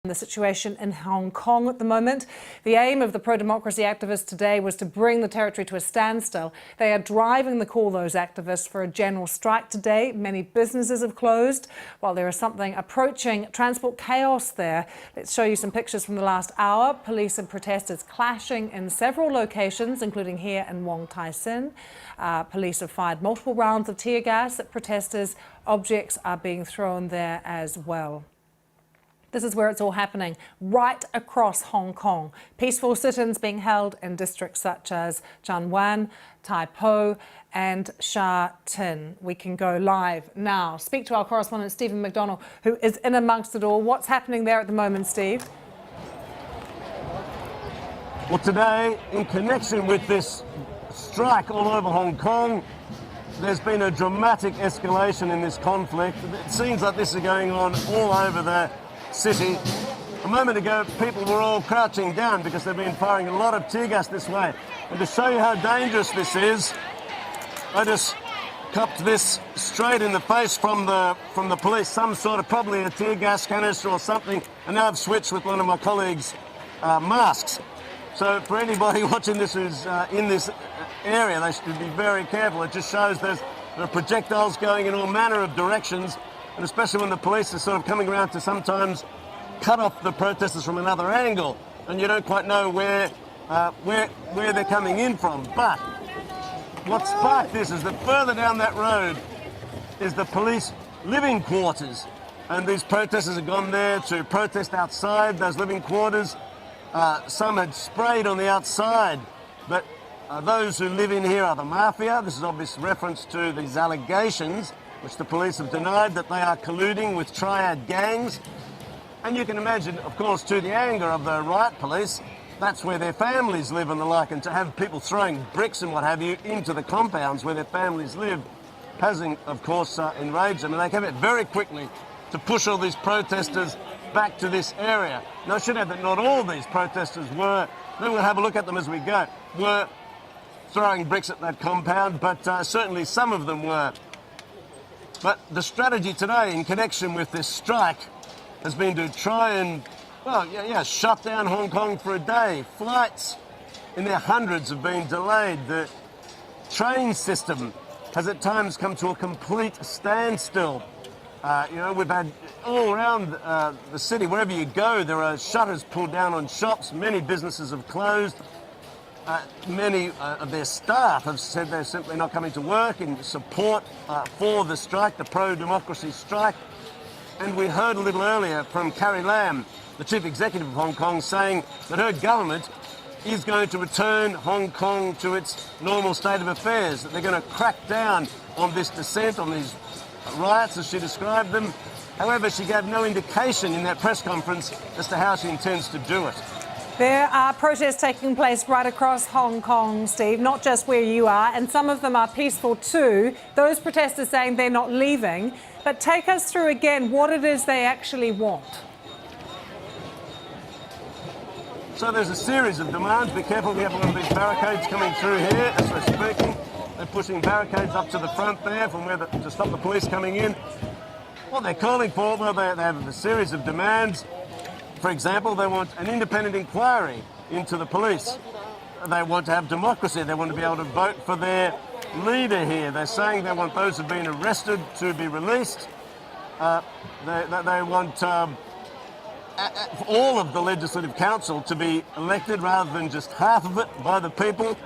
The situation in Hong Kong at the moment. The aim of the pro-democracy activists today was to bring the territory to a standstill. They are driving the call, those activists, for a general strike today. Many businesses have closed. While there is something approaching transport chaos there, let's show you some pictures from the last hour. Police and protesters clashing in several locations, including here in Wong Tai Sin. Police have fired multiple rounds of tear gas at protesters. Objects are being thrown there as well. This is where it's all happening, right across Hong Kong. Peaceful sit-ins being held in districts such as Tsuen Wan, Tai Po and Sha Tin. We can go live now. Speak to our correspondent, Stephen McDonald, who is in amongst it all. What's happening there at the moment, Steve? Well, today, in connection with this strike all over Hong Kong, there's been a dramatic escalation in this conflict. It seems like this is going on all over the city. A moment ago, people were all crouching down because they've been firing a lot of tear gas this way. And to show you how dangerous this is, I just cupped this straight in the face from the police, some sort of probably a tear gas canister or something. And now I've switched with one of my colleagues' masks. So for anybody watching this who's in this area, they should be very careful. It just shows there are projectiles going in all manner of directions. And especially when the police are sort of coming around to sometimes cut off the protesters from another angle, and you don't quite know where they're coming in from. But what sparked this is that further down that road is the police living quarters, and these protesters have gone there to protest outside those living quarters. Some had sprayed on the outside, but those who live in here are the mafia. This is obvious reference to these allegations which the police have denied, that they are colluding with triad gangs. And you can imagine, of course, to the anger of the riot police, that's where their families live and the like, and to have people throwing bricks and what have you into the compounds where their families live has, of course, enraged them. And they came out very quickly to push all these protesters back to this area. Now, I should add that not all these protesters were, then we'll have a look at them as we go, were throwing bricks at that compound, but certainly some of them were. But the strategy today in connection with this strike has been to try and, well, shut down Hong Kong for a day. Flights in their hundreds have been delayed. The train system has at times come to a complete standstill. We've had all around the city, wherever you go, there are shutters pulled down on shops. Many businesses have closed. Many of their staff have said they're simply not coming to work in support for the strike, the pro-democracy strike. And we heard a little earlier from Carrie Lam, the chief executive of Hong Kong, saying that her government is going to return Hong Kong to its normal state of affairs, that they're going to crack down on this dissent, on these riots, as she described them. However, she gave no indication in that press conference as to how she intends to do it. There are protests taking place right across Hong Kong, Steve, not just where you are, and some of them are peaceful too. Those protesters saying they're not leaving. But take us through again what it is they actually want. So there's a series of demands. Be careful, we have one of these barricades coming through here as we're speaking. They're pushing barricades up to the front there from to stop the police coming in. What they're calling for, well, they have a series of demands. For example, they want an independent inquiry into the police. They want to have democracy. They want to be able to vote for their leader here. They're saying they want those who've been arrested to be released. They want all of the Legislative Council to be elected rather than just half of it by the people.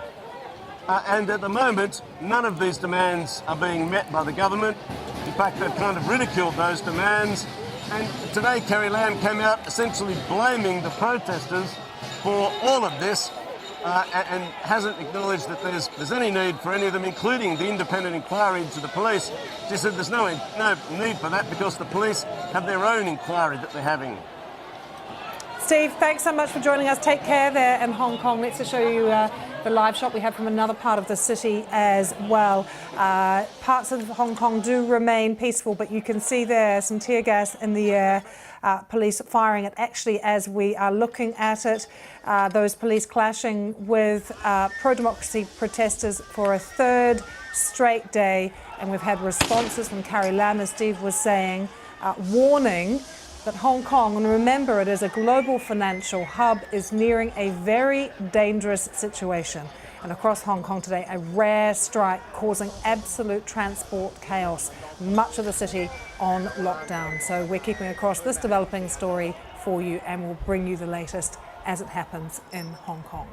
And at the moment, none of these demands are being met by the government. In fact, they've kind of ridiculed those demands. And today, Carrie Lam came out essentially blaming the protesters for all of this and hasn't acknowledged that there's any need for any of them, including the independent inquiry into the police. She said there's no need for that because the police have their own inquiry that they're having. Steve, thanks so much for joining us. Take care there in Hong Kong. Let's just show you the live shot we have from another part of the city as well. Parts of Hong Kong do remain peaceful, but you can see there some tear gas in the air. Police firing it actually as we are looking at it. Those police clashing with pro-democracy protesters for a third straight day. And we've had responses from Carrie Lam, as Steve was saying, warning But Hong Kong, and remember it is a global financial hub, is nearing a very dangerous situation. And across Hong Kong today, a rare strike causing absolute transport chaos. Much of the city on lockdown. So we're keeping across this developing story for you, and we'll bring you the latest as it happens in Hong Kong.